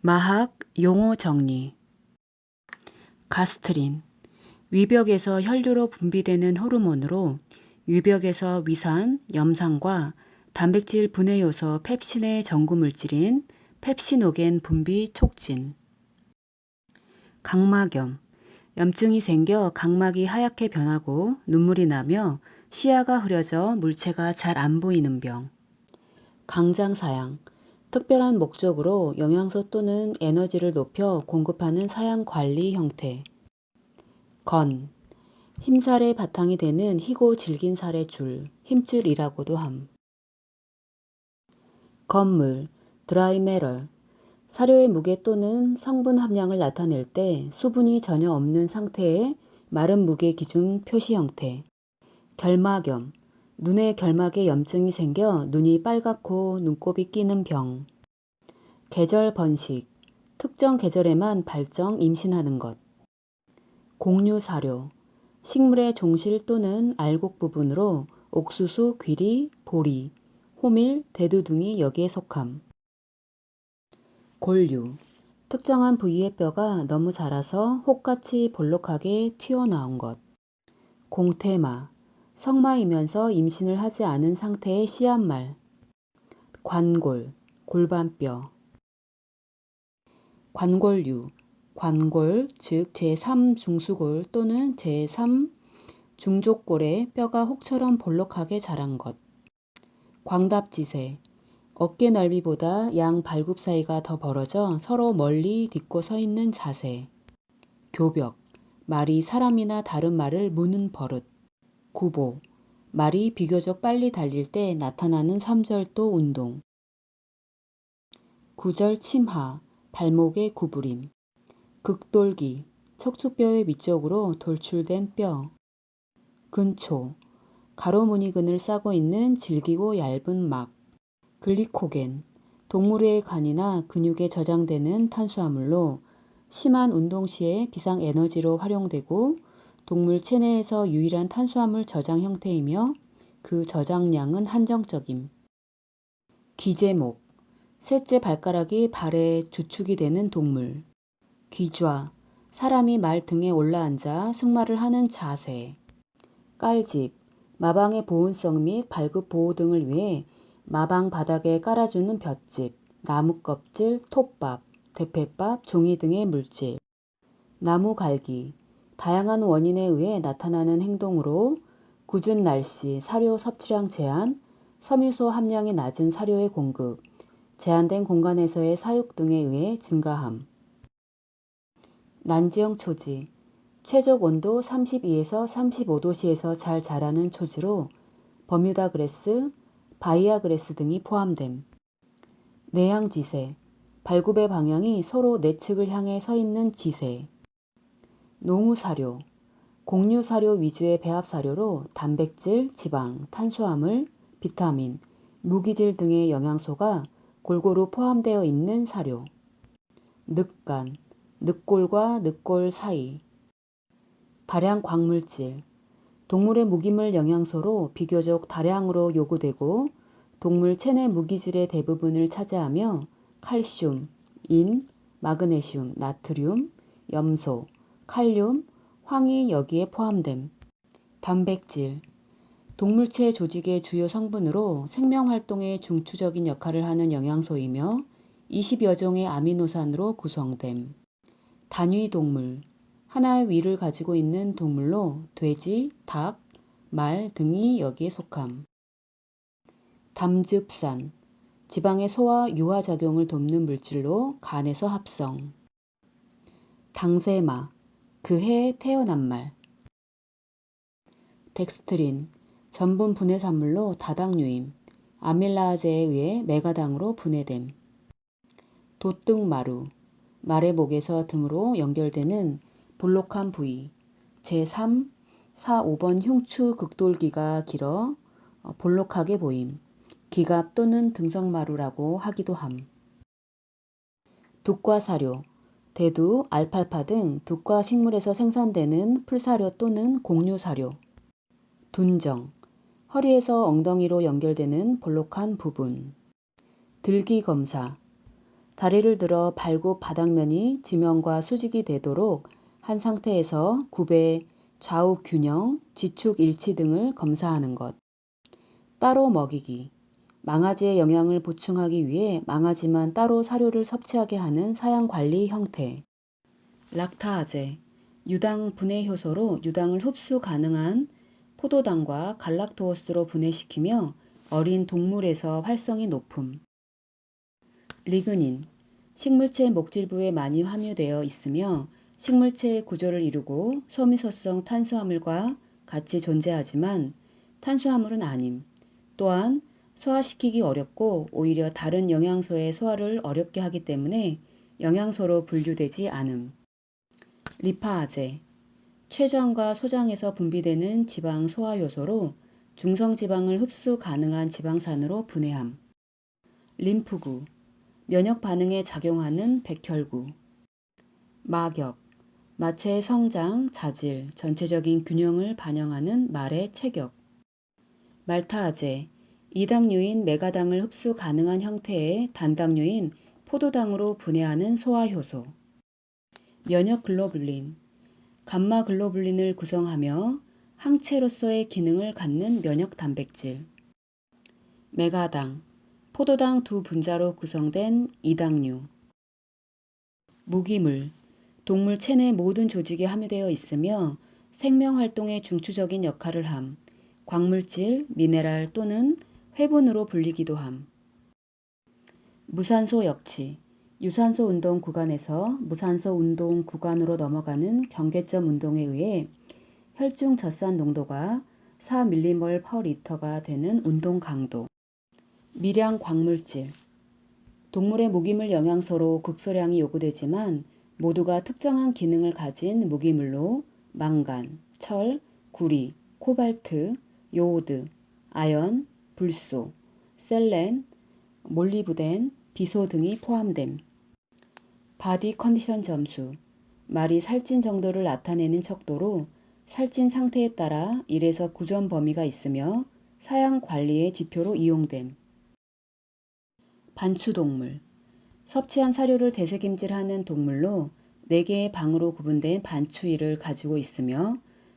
마학 용어 정리. 가스트린. 위벽에서 혈류로 분비되는 호르몬으로 위벽에서 위산, 염산과 단백질 분해 요소 펩신의 전구 물질인 펩시노겐 분비 촉진. 각막염. 염증이 생겨 각막이 하얗게 변하고 눈물이 나며 시야가 흐려져 물체가 잘 안 보이는 병. 강장사양. 특별한 목적으로 영양소 또는 에너지를 높여 공급하는 사양 관리 형태. 건. 힘살의 바탕이 되는 희고 질긴 살의 줄, 힘줄이라고도 함. 건물, 드라이메럴. 사료의 무게 또는 성분 함량을 나타낼 때 수분이 전혀 없는 상태의 마른 무게 기준 표시 형태. 결막염. 눈의 결막에 염증이 생겨 눈이 빨갛고 눈곱이 끼는 병. 계절 번식. 특정 계절에만 발정 임신하는 것. 곡류사료. 식물의 종실 또는 알곡 부분으로 옥수수, 귀리, 보리, 호밀, 대두 등이 여기에 속함. 골류. 특정한 부위의 뼈가 너무 자라서 혹같이 볼록하게 튀어나온 것. 공태마. 성마이면서 임신을 하지 않은 상태의 씨앗말. 관골. 골반뼈. 관골류. 관골, 즉 제3중수골 또는 제3중족골에 뼈가 혹처럼 볼록하게 자란 것. 광답지세. 어깨 넓이보다 양 발굽 사이가 더 벌어져 서로 멀리 딛고 서 있는 자세. 교벽. 말이 사람이나 다른 말을 무는 버릇. 구보. 말이 비교적 빨리 달릴 때 나타나는 삼절도 운동. 구절 침하. 발목의 구부림. 극돌기. 척추뼈의 위쪽으로 돌출된 뼈. 근초. 가로 무늬근을 싸고 있는 질기고 얇은 막. 글리코겐. 동물의 간이나 근육에 저장되는 탄수화물로 심한 운동 시에 비상에너지로 활용되고 동물 체내에서 유일한 탄수화물 저장 형태이며 그 저장량은 한정적임. 기제목. 셋째 발가락이 발의 주축이 되는 동물. 귀좌. 사람이 말 등에 올라앉아 승마를 하는 자세. 깔집. 마방의 보온성 및 발굽 보호 등을 위해 마방 바닥에 깔아주는 볏짚, 나무 껍질, 톱밥, 대패밥, 종이 등의 물질. 나무 갈기. 다양한 원인에 의해 나타나는 행동으로 궂은 날씨, 사료 섭취량 제한, 섬유소 함량이 낮은 사료의 공급, 제한된 공간에서의 사육 등에 의해 증가함. 난지형 초지. 최적 온도 32에서 35도씨에서 잘 자라는 초지로 버뮤다 그래스, 바이아 그래스 등이 포함됨. 내향지세. 발굽의 방향이 서로 내측을 향해 서 있는 지세. 농우사료. 곡류사료 위주의 배합사료로 단백질, 지방, 탄수화물, 비타민, 무기질 등의 영양소가 골고루 포함되어 있는 사료. 늑간. 늑골과 늑골 사이. 다량 광물질. 동물의 무기물 영양소로 비교적 다량으로 요구되고 동물 체내 무기질의 대부분을 차지하며 칼슘, 인, 마그네슘, 나트륨, 염소, 칼륨, 황이 여기에 포함됨. 단백질. 동물체 조직의 주요 성분으로 생명활동에 중추적인 역할을 하는 영양소이며 20여 종의 아미노산으로 구성됨. 단위동물. 하나의 위를 가지고 있는 동물로 돼지, 닭, 말 등이 여기에 속함. 담즙산. 지방의 소화 유화 작용을 돕는 물질로 간에서 합성. 당세마. 그해 태어난 말. 덱스트린. 전분 분해 산물로 다당류임. 아밀라아제에 의해 메가당으로 분해됨. 돛등마루. 말의 목에서 등으로 연결되는 볼록한 부위. 제3, 4, 5번 흉추 극돌기가 길어 볼록하게 보임. 기갑 또는 등성마루라고 하기도 함. 둑과사료. 대두, 알팔파 등 둑과 식물에서 생산되는 풀사료 또는 곡류사료. 둔정. 허리에서 엉덩이로 연결되는 볼록한 부분. 들기검사. 다리를 들어 발굽 바닥면이 지면과 수직이 되도록 한 상태에서 굽의 좌우 균형, 지축 일치 등을 검사하는 것. 따로 먹이기. 망아지의 영양을 보충하기 위해 망아지만 따로 사료를 섭취하게 하는 사양 관리 형태. 락타아제. 유당 분해 효소로 유당을 흡수 가능한 포도당과 갈락토스로 분해시키며 어린 동물에서 활성이 높음. 리그닌. 식물체 목질부에 많이 함유되어 있으며 식물체의 구조를 이루고 소미소성 탄수화물과 같이 존재하지만 탄수화물은 아님. 또한 소화시키기 어렵고 오히려 다른 영양소의 소화를 어렵게 하기 때문에 영양소로 분류되지 않음. 리파아제. 췌장과 소장에서 분비되는 지방 소화 요소로 중성지방을 흡수 가능한 지방산으로 분해함. 림프구. 면역 반응에 작용하는 백혈구. 마격. 마체의 성장, 자질, 전체적인 균형을 반영하는 말의 체격. 말타아제. 이당류인 메가당을 흡수 가능한 형태의 단당류인 포도당으로 분해하는 소화효소. 면역글로불린. 감마글로불린을 구성하며 항체로서의 기능을 갖는 면역단백질. 메가당. 포도당 두 분자로 구성된 이당류. 무기물. 동물 체내 모든 조직에 함유되어 있으며 생명활동의 중추적인 역할을 함. 광물질, 미네랄 또는 회분으로 불리기도 함. 무산소 역치. 유산소 운동 구간에서 무산소 운동 구간으로 넘어가는 경계점 운동에 의해 혈중 젖산 농도가 4mol/L가 되는 운동 강도. 미량 광물질. 동물의 무기물 영양소로 극소량이 요구되지만 모두가 특정한 기능을 가진 무기물로 망간, 철, 구리, 코발트, 요오드, 아연, 불소, 셀렌, 몰리브덴, 비소 등이 포함됨. 바디 컨디션 점수. 말이 살찐 정도를 나타내는 척도로 살찐 상태에 따라 1에서 9점 범위가 있으며 사양 관리의 지표로 이용됨. 반추동물. 섭취한 사료를 되새김질하는 동물로 4개의 방으로 구분된 반추위를 가지고 있으며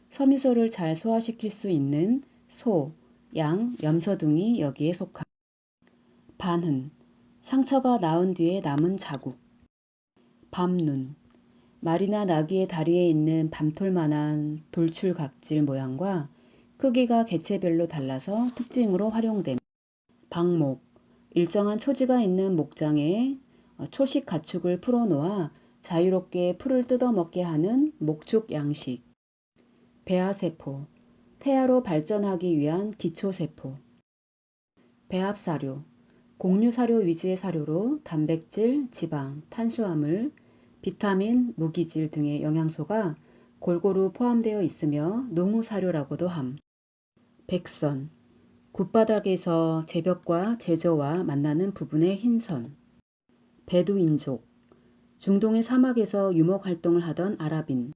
섬유소를 잘 소화시킬 수 있는 소, 양, 염소 등이 여기에 속함. 반흔. 상처가 나은 뒤에 남은 자국. 밤눈. 말이나 나귀의 다리에 있는 밤톨만한 돌출 각질 모양과 크기가 개체별로 달라서 특징으로 활용됨. 방목. 일정한 초지가 있는 목장에 초식 가축을 풀어놓아 자유롭게 풀을 뜯어먹게 하는 목축 양식. 배아세포. 태아로 발전하기 위한 기초세포. 배합사료. 곡류사료 위주의 사료로 단백질, 지방, 탄수화물, 비타민, 무기질 등의 영양소가 골고루 포함되어 있으며 농우사료라고도 함. 백선. 굿바닥에서 제벽과 제저와 만나는 부분의 흰선. 베두인족. 중동의 사막에서 유목활동을 하던 아랍인.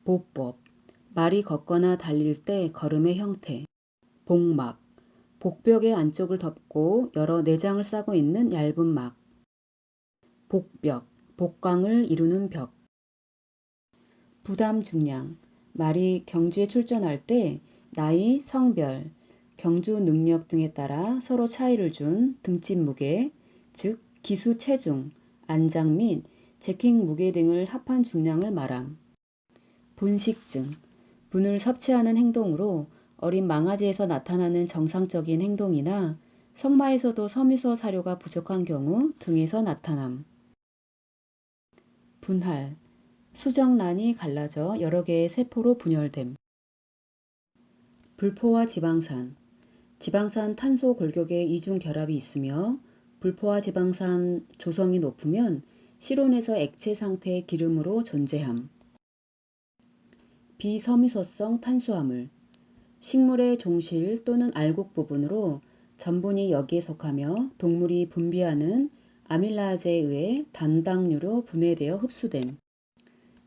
보법. 말이 걷거나 달릴 때 걸음의 형태. 복막. 복벽의 안쪽을 덮고 여러 내장을 싸고 있는 얇은 막. 복벽. 복강을 이루는 벽. 부담 중량. 말이 경주에 출전할 때 나이, 성별, 경주 능력 등에 따라 서로 차이를 준 등짐 무게, 즉 기수 체중, 안장 및 제킹 무게 등을 합한 중량을 말함. 분식증. 분을 섭취하는 행동으로 어린 망아지에서 나타나는 정상적인 행동이나 성마에서도 섬유소 사료가 부족한 경우 등에서 나타남. 분할. 수정란이 갈라져 여러 개의 세포로 분열됨. 불포화 지방산. 지방산 탄소 골격의 이중 결합이 있으며 불포화 지방산 조성이 높으면 실온에서 액체 상태의 기름으로 존재함. 비섬유소성 탄수화물. 식물의 종실 또는 알곡 부분으로 전분이 여기에 속하며 동물이 분비하는 아밀라제에 의해 단당류로 분해되어 흡수됨.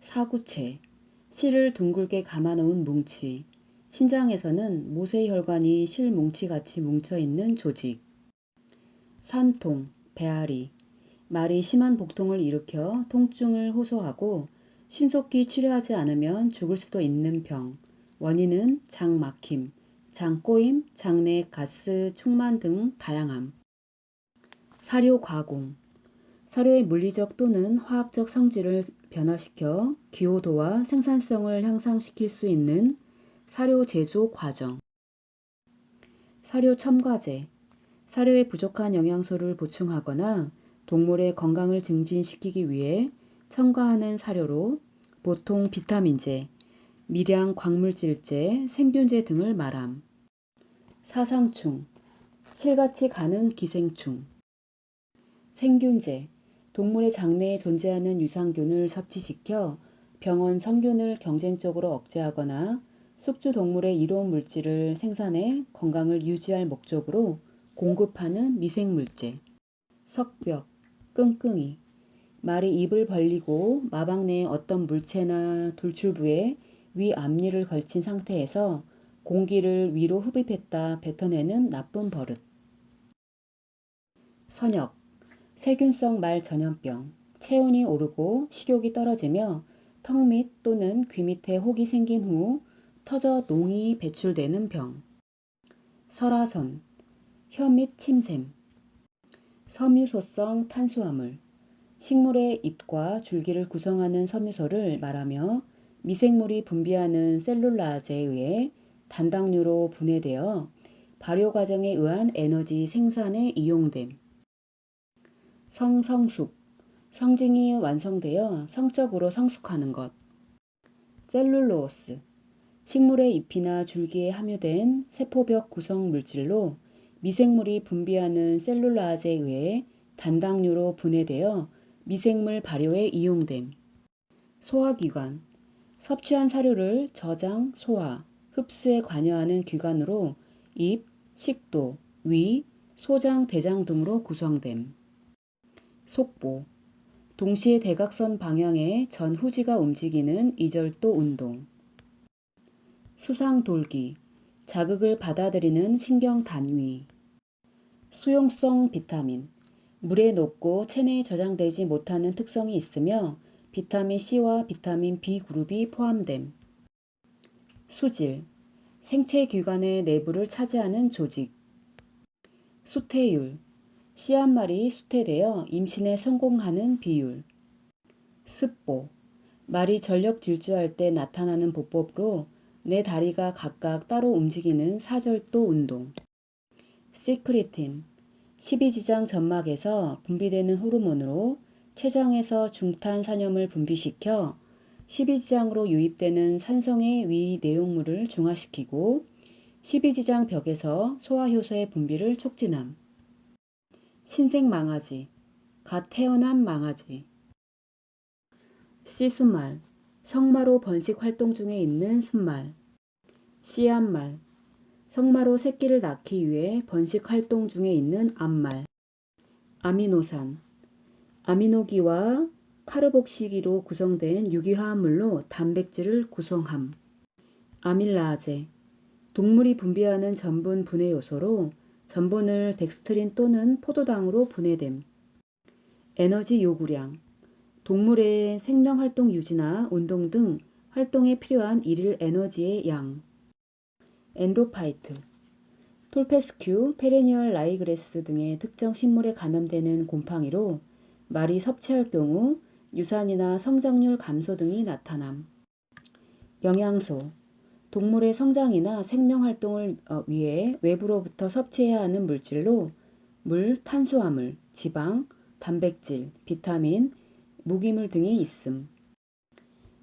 사구체. 실을 둥글게 감아놓은 뭉치. 신장에서는 모세혈관이 실뭉치같이 뭉쳐있는 조직. 산통, 배아리. 말이 심한 복통을 일으켜 통증을 호소하고 신속히 치료하지 않으면 죽을 수도 있는 병. 원인은 장 막힘, 장 꼬임, 장내 가스 충만 등 다양함. 사료 가공. 사료의 물리적 또는 화학적 성질을 변화시켜 기호도와 생산성을 향상시킬 수 있는 사료 제조 과정. 사료 첨가제. 사료에 부족한 영양소를 보충하거나 동물의 건강을 증진시키기 위해 첨가하는 사료로 보통 비타민제, 미량 광물질제, 생균제 등을 말함. 사상충, 실같이 가는 기생충. 생균제, 동물의 장내에 존재하는 유산균을 섭취시켜 병원 성균을 경쟁적으로 억제하거나 숙주 동물의 이로운 물질을 생산해 건강을 유지할 목적으로 공급하는 미생물제. 석벽, 끙끙이. 말이 입을 벌리고 마방 내에 어떤 물체나 돌출부에 위 앞니를 걸친 상태에서 공기를 위로 흡입했다 뱉어내는 나쁜 버릇. 선역, 세균성 말 전염병. 체온이 오르고 식욕이 떨어지며 턱 밑 또는 귀 밑에 혹이 생긴 후 터져 농이 배출되는 병. 설화선, 혀 및 침샘. 섬유소성 탄수화물. 식물의 잎과 줄기를 구성하는 섬유소를 말하며 미생물이 분비하는 셀룰라제에 의해 단당류로 분해되어 발효 과정에 의한 에너지 생산에 이용됨. 성성숙. 성징이 완성되어 성적으로 성숙하는 것. 셀룰로스. 식물의 잎이나 줄기에 함유된 세포벽 구성 물질로 미생물이 분비하는 셀룰라제에 의해 단당류로 분해되어 미생물 발효에 이용됨. 소화기관. 섭취한 사료를 저장, 소화, 흡수에 관여하는 기관으로 입, 식도, 위, 소장, 대장 등으로 구성됨. 속보. 동시에 대각선 방향의 전후지가 움직이는 이절도 운동. 수상돌기. 자극을 받아들이는 신경단위. 수용성 비타민. 물에 녹고 체내에 저장되지 못하는 특성이 있으며 비타민 C와 비타민 B 그룹이 포함됨. 수질. 생체 기관의 내부를 차지하는 조직. 수태율. 씨 한 마리 수태되어 임신에 성공하는 비율. 습보. 말이 전력 질주할 때 나타나는 보법으로 네 다리가 각각 따로 움직이는 사절도 운동. 시크리틴. 십이지장 점막에서 분비되는 호르몬으로 췌장에서 중탄산염을 분비시켜 십이지장으로 유입되는 산성의 위 내용물을 중화시키고 십이지장 벽에서 소화효소의 분비를 촉진함. 신생망아지. 갓 태어난 망아지. 씨순말. 성마로 번식 활동 중에 있는 순말. 씨암말. 성마로 새끼를 낳기 위해 번식 활동 중에 있는 암말. 아미노산. 아미노기와 카르복시기로 구성된 유기화합물로 단백질을 구성함. 아밀라제. 동물이 분비하는 전분 분해 요소로 전분을 덱스트린 또는 포도당으로 분해됨. 에너지 요구량. 동물의 생명활동 유지나 운동 등 활동에 필요한 일일 에너지의 양. 엔도파이트. 톨페스큐, 페레니얼 라이그레스 등의 특정 식물에 감염되는 곰팡이로 말이 섭취할 경우 유산이나 성장률 감소 등이 나타남. 영양소. 동물의 성장이나 생명활동을 위해 외부로부터 섭취해야 하는 물질로 물, 탄수화물, 지방, 단백질, 비타민, 무기물 등이 있음.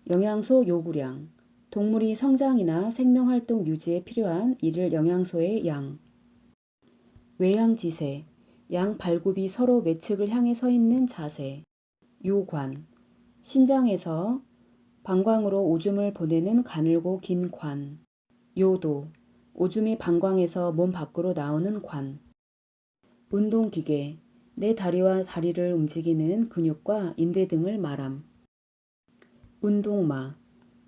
영양소 요구량. 동물이 성장이나 생명활동 유지에 필요한 일일 영양소의 양. 외양지세. 양 발굽이 서로 매측을 향해 서 있는 자세. 요관. 신장에서 방광으로 오줌을 보내는 가늘고 긴 관. 요도. 오줌이 방광에서 몸 밖으로 나오는 관. 운동기계. 내 다리와 다리를 움직이는 근육과 인대 등을 말함. 운동마.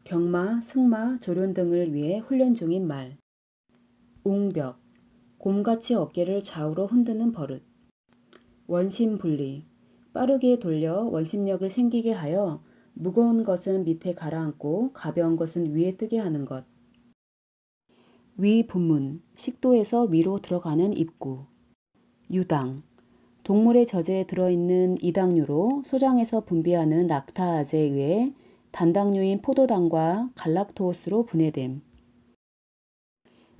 경마, 승마, 조련 등을 위해 훈련 중인 말. 웅벽. 곰같이 어깨를 좌우로 흔드는 버릇. 원심분리. 빠르게 돌려 원심력을 생기게 하여 무거운 것은 밑에 가라앉고 가벼운 것은 위에 뜨게 하는 것. 위 분문, 식도에서 위로 들어가는 입구. 유당, 동물의 젖에 들어있는 이당류로 소장에서 분비하는 락타아제에 의해 단당류인 포도당과 갈락토스로 분해됨.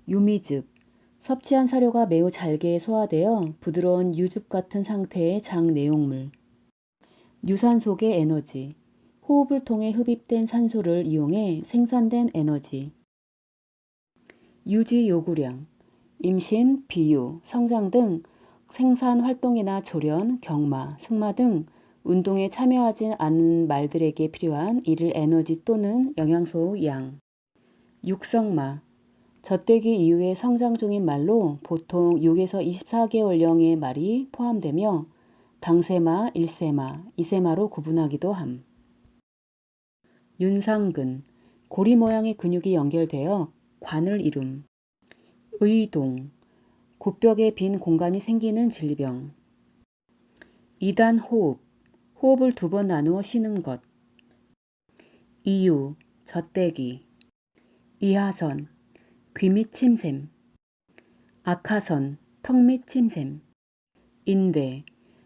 유미즙, 섭취한 사료가 매우 잘게 소화되어 부드러운 유즙 같은 상태의 장 내용물. 유산소계 에너지, 호흡을 통해 흡입된 산소를 이용해 생산된 에너지. 유지 요구량, 임신, 비유, 성장 등 생산 활동이나 조련, 경마, 승마 등 운동에 참여하지 않은 말들에게 필요한 이를 에너지 또는 영양소 양. 육성마, 젖대기 이후에 성장 중인 말로 보통 6에서 24개월령의 말이 포함되며 당세마, 1세마, 2세마로 구분하기도 함. 윤상근, 고리 모양의 근육이 연결되어 관을 이룸. 의동, 굿벽에 빈 공간이 생기는 질병. 이단 호흡, 호흡을 2번 나누어 쉬는 것. 이유, 젖대기. 이하선, 귀 및 침샘. 악하선, 턱 및 침샘. 인대,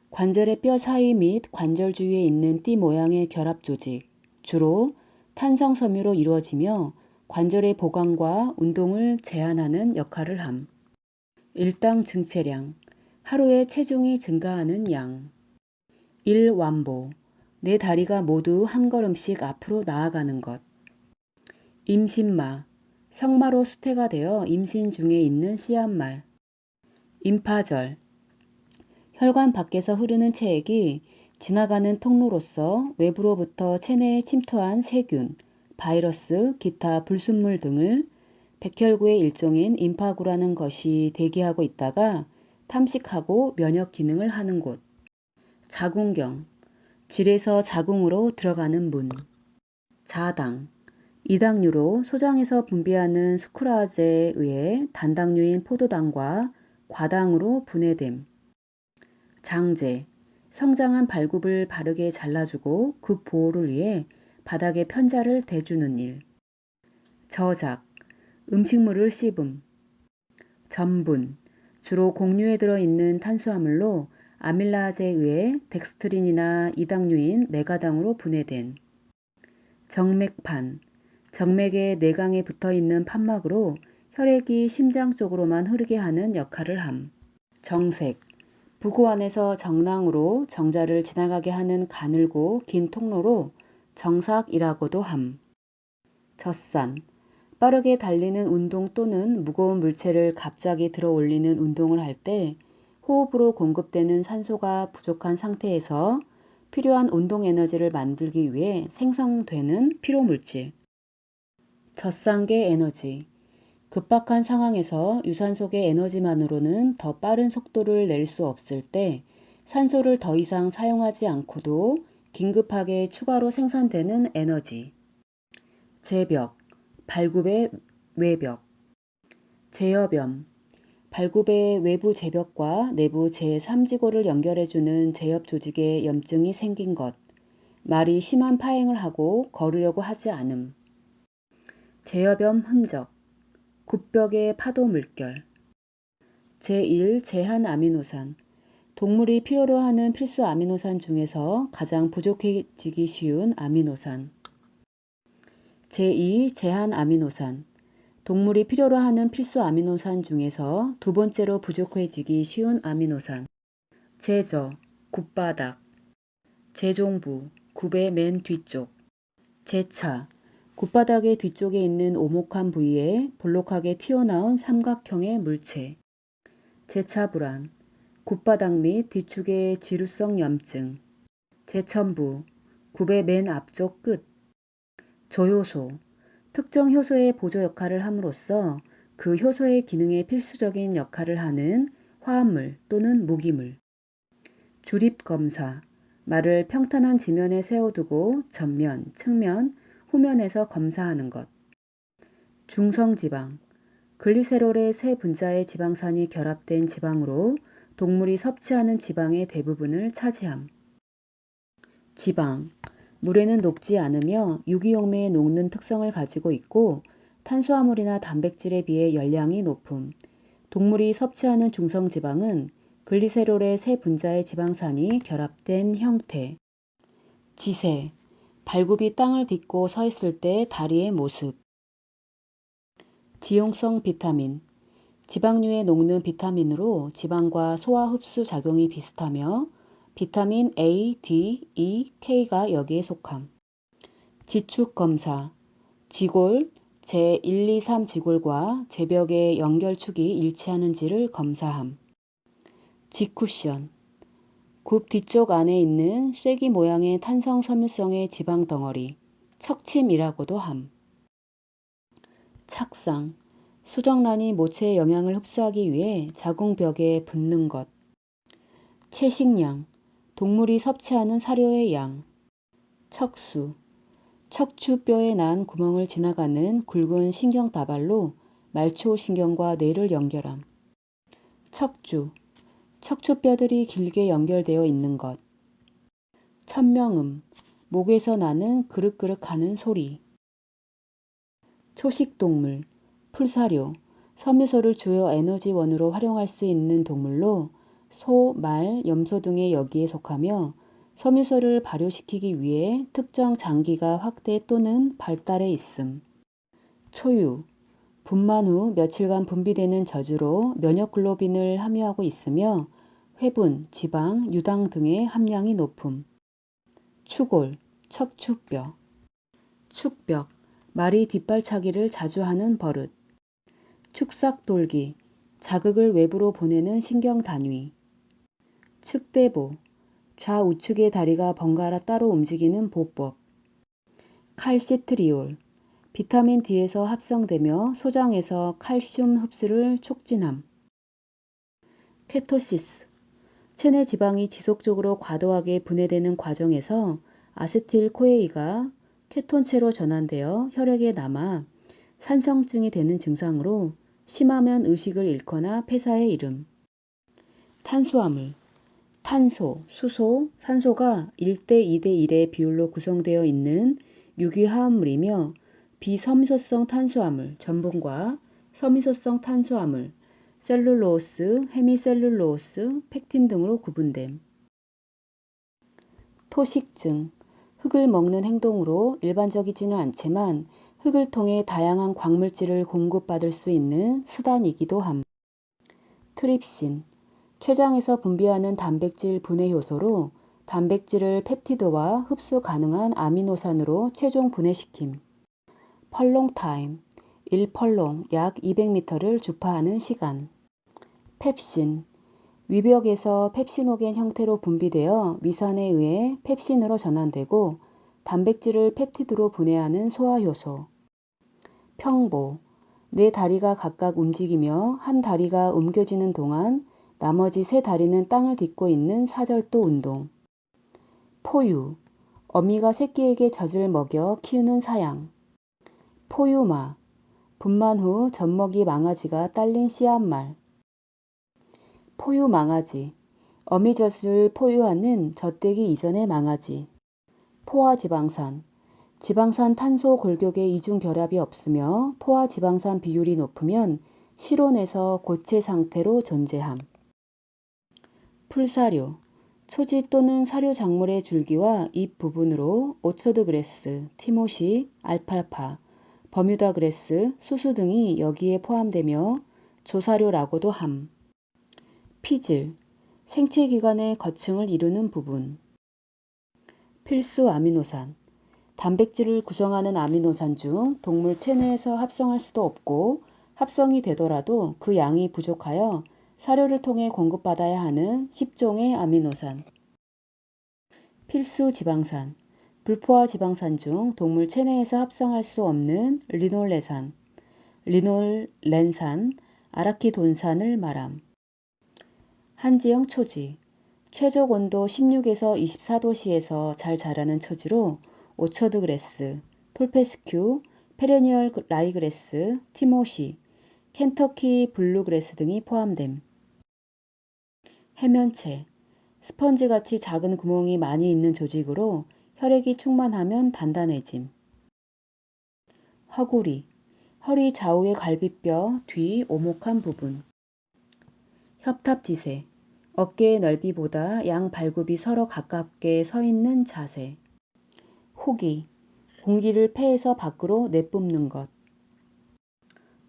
관절의 뼈 사이 및 관절 주위에 있는 띠 모양의 결합 조직, 주로 탄성 섬유로 이루어지며 관절의 보강과 운동을 제한하는 역할을 함. 일당 증체량, 하루에 체중이 증가하는 양. 일완보, 내 다리가 모두 한 걸음씩 앞으로 나아가는 것. 임신마, 성마로 수태가 되어 임신 중에 있는 씨앗말. 임파절, 혈관 밖에서 흐르는 체액이 지나가는 통로로서 외부로부터 체내에 침투한 세균, 바이러스, 기타 불순물 등을 백혈구의 일종인 임파구라는 것이 대기하고 있다가 탐식하고 면역 기능을 하는 곳. 자궁경, 질에서 자궁으로 들어가는 문. 자당, 이당류로 소장에서 분비하는 스쿠라제에 의해 단당류인 포도당과 과당으로 분해됨. 장제, 성장한 발굽을 바르게 잘라주고 급 보호를 위해 바닥에 편자를 대주는 일. 저작, 음식물을 씹음. 전분, 주로 곡류에 들어있는 탄수화물로 아밀라제에 의해 덱스트린이나 이당류인 메가당으로 분해된. 정맥판, 정맥의 내강에 붙어있는 판막으로 혈액이 심장 쪽으로만 흐르게 하는 역할을 함. 정색, 부고 안에서 정낭으로 정자를 지나가게 하는 가늘고 긴 통로로 정삭이라고도 함. 젖산, 빠르게 달리는 운동 또는 무거운 물체를 갑자기 들어 올리는 운동을 할 때 호흡으로 공급되는 산소가 부족한 상태에서 필요한 운동 에너지를 만들기 위해 생성되는 피로물질. 젖산계 에너지, 급박한 상황에서 유산소계 에너지만으로는 더 빠른 속도를 낼 수 없을 때 산소를 더 이상 사용하지 않고도 긴급하게 추가로 생산되는 에너지. 제벽, 발굽의 외벽. 제여변, 발굽의 외부 제벽과 내부 제3지골을 연결해주는 제엽 조직에 염증이 생긴 것. 말이 심한 파행을 하고 걸으려고 하지 않음. 제여변 흔적, 굿벽의 파도 물결. 제1 제한 아미노산, 동물이 필요로 하는 필수 아미노산 중에서 가장 부족해지기 쉬운 아미노산. 제2 제한 아미노산, 동물이 필요로 하는 필수 아미노산 중에서 2번째로 부족해지기 쉬운 아미노산. 제저, 굿바닥. 제종부, 굽의 맨 뒤쪽. 제차, 굿바닥의 뒤쪽에 있는 오목한 부위에 볼록하게 튀어나온 삼각형의 물체. 제차불안, 굿바닥 및 뒤축의 지루성 염증. 제천부, 굽의 맨 앞쪽 끝. 조효소, 특정 효소의 보조 역할을 함으로써 그 효소의 기능에 필수적인 역할을 하는 화합물 또는 무기물. 주립검사, 말을 평탄한 지면에 세워두고 전면, 측면, 후면에서 검사하는 것. 중성지방, 글리세롤의 세 분자의 지방산이 결합된 지방으로 동물이 섭취하는 지방의 대부분을 차지함. 지방. 물에는 녹지 않으며 유기용매에 녹는 특성을 가지고 있고 탄수화물이나 단백질에 비해 열량이 높음. 동물이 섭취하는 중성지방은 글리세롤의 세 분자의 지방산이 결합된 형태. 지세. 발굽이 땅을 딛고 서 있을 때 다리의 모습. 지용성 비타민. 지방류에 녹는 비타민으로 지방과 소화 흡수 작용이 비슷하며 비타민 A, D, E, K가 여기에 속함. 지축 검사. 지골, 제1, 2, 3 지골과 제벽의 연결축이 일치하는지를 검사함. 지쿠션. 굽 뒤쪽 안에 있는 쐐기 모양의 탄성 섬유성의 지방 덩어리, 척침이라고도 함. 착상. 수정란이 모체의 영양을 흡수하기 위해 자궁벽에 붙는 것. 채식량. 동물이 섭취하는 사료의 양. 척수. 척추뼈에 난 구멍을 지나가는 굵은 신경다발로 말초신경과 뇌를 연결함. 척주. 척추뼈들이 길게 연결되어 있는 것. 천명음. 목에서 나는 그륵그륵하는 소리. 초식동물. 풀사료. 섬유소를 주요 에너지원으로 활용할 수 있는 동물로 소, 말, 염소 등의 여기에 속하며 섬유소를 발효시키기 위해 특정 장기가 확대 또는 발달해 있음. 초유. 분만 후 며칠간 분비되는 저주로 면역글로빈을 함유하고 있으며 회분, 지방, 유당 등의 함량이 높음. 추골, 척추뼈. 축벽. 말이 뒷발차기를 자주 하는 버릇. 축삭돌기. 자극을 외부로 보내는 신경단위. 측대보. 좌우측의 다리가 번갈아 따로 움직이는 보법. 칼시트리올. 비타민 D에서 합성되며 소장에서 칼슘 흡수를 촉진함. 케토시스. 체내 지방이 지속적으로 과도하게 분해되는 과정에서 아세틸코에이가 케톤체로 전환되어 혈액에 남아 산성증이 되는 증상으로 심하면 의식을 잃거나 폐사에 이름. 탄수화물. 탄소, 수소, 산소가 1대 2대 1의 비율로 구성되어 있는 유기화합물이며 비섬유소성 탄수화물, 전분과 섬유소성 탄수화물, 셀룰로스, 헤미셀룰로스, 펙틴 등으로 구분됨. 토식증. 흙을 먹는 행동으로 일반적이지는 않지만 흙을 통해 다양한 광물질을 공급받을 수 있는 수단이기도 함. 트립신. 췌장에서 분비하는 단백질 분해 효소로 단백질을 펩티드와 흡수 가능한 아미노산으로 최종 분해시킴. 펄롱 타임. 1펄롱 약 200m를 주파하는 시간. 펩신. 위벽에서 펩시노겐 형태로 분비되어 위산에 의해 펩신으로 전환되고 단백질을 펩티드로 분해하는 소화효소. 평보. 네 다리가 각각 움직이며 한 다리가 옮겨지는 동안 나머지 세 다리는 땅을 딛고 있는 사절도 운동. 포유. 어미가 새끼에게 젖을 먹여 키우는 사양. 포유마. 분만 후 젖먹이 망아지가 딸린 씨앗말. 포유망아지. 어미젖을 포유하는 젖대기 이전의 망아지. 포화지방산. 지방산 탄소 골격의 이중 결합이 없으며 포화지방산 비율이 높으면 실온에서 고체 상태로 존재함. 풀사료. 초지 또는 사료 작물의 줄기와 잎 부분으로 오초드그레스, 티모시, 알팔파, 버뮤다그레스, 수수 등이 여기에 포함되며 조사료라고도 함. 피질. 생체기관의 거층을 이루는 부분. 필수 아미노산. 단백질을 구성하는 아미노산 중 동물 체내에서 합성할 수도 없고 합성이 되더라도 그 양이 부족하여 사료를 통해 공급받아야 하는 10종의 아미노산. 필수 지방산. 불포화 지방산 중 동물 체내에서 합성할 수 없는 리놀레산, 리놀렌산, 아라키돈산을 말함. 한지형 초지. 최적 온도 16에서 24도씨에서 잘 자라는 초지로 오처드그레스, 톨페스큐, 페레니얼 라이그레스, 티모시, 켄터키 블루그레스 등이 포함됨. 해면체. 스펀지같이 작은 구멍이 많이 있는 조직으로 혈액이 충만하면 단단해짐. 허구리, 허리 좌우의 갈비뼈 뒤 오목한 부분. 협탑지세, 어깨의 넓이보다 양 발굽이 서로 가깝게 서 있는 자세. 호기, 공기를 폐에서 밖으로 내뿜는 것.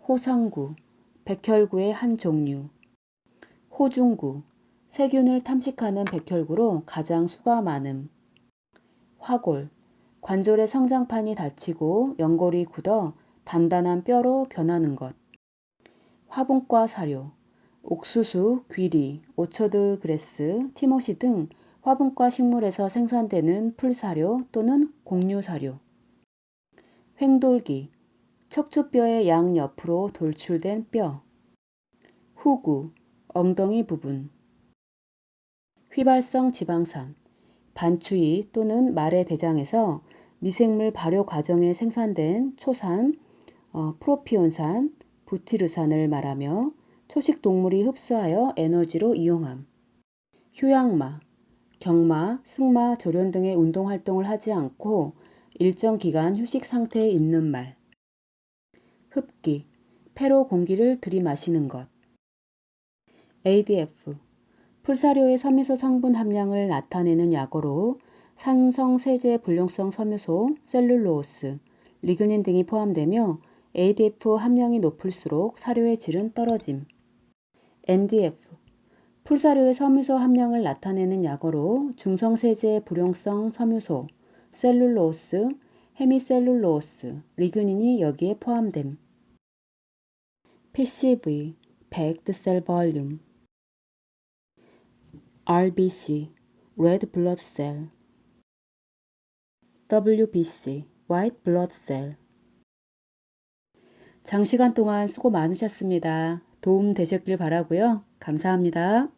호상구, 백혈구의 한 종류. 호중구, 세균을 탐식하는 백혈구로 가장 수가 많음. 화골, 관절의 성장판이 닫히고 연골이 굳어 단단한 뼈로 변하는 것. 화분과 사료, 옥수수, 귀리, 오처드 그레스, 티모시 등 화분과 식물에서 생산되는 풀사료 또는 곡류사료. 횡돌기, 척추뼈의 양옆으로 돌출된 뼈. 후구, 엉덩이 부분. 휘발성 지방산, 반추위 또는 말의 대장에서 미생물 발효 과정에 생산된 초산, 프로피온산, 부티르산을 말하며 초식 동물이 흡수하여 에너지로 이용함. 휴양마, 경마, 승마, 조련 등의 운동 활동을 하지 않고 일정 기간 휴식 상태에 있는 말. 흡기, 폐로 공기를 들이마시는 것. ADF, 풀사료의 섬유소 성분 함량을 나타내는 약어로 산성세제 불용성 섬유소, 셀룰로스, 리그닌 등이 포함되며 ADF 함량이 높을수록 사료의 질은 떨어짐. NDF, 풀사료의 섬유소 함량을 나타내는 약어로 중성세제 불용성 섬유소, 셀룰로스, 헤미셀룰로스, 리그닌이 여기에 포함됨. PCV, Packed Cell Volume. RBC, Red Blood Cell. WBC, White Blood Cell. 장시간 동안 수고 많으셨습니다. 도움 되셨길 바라고요. 감사합니다.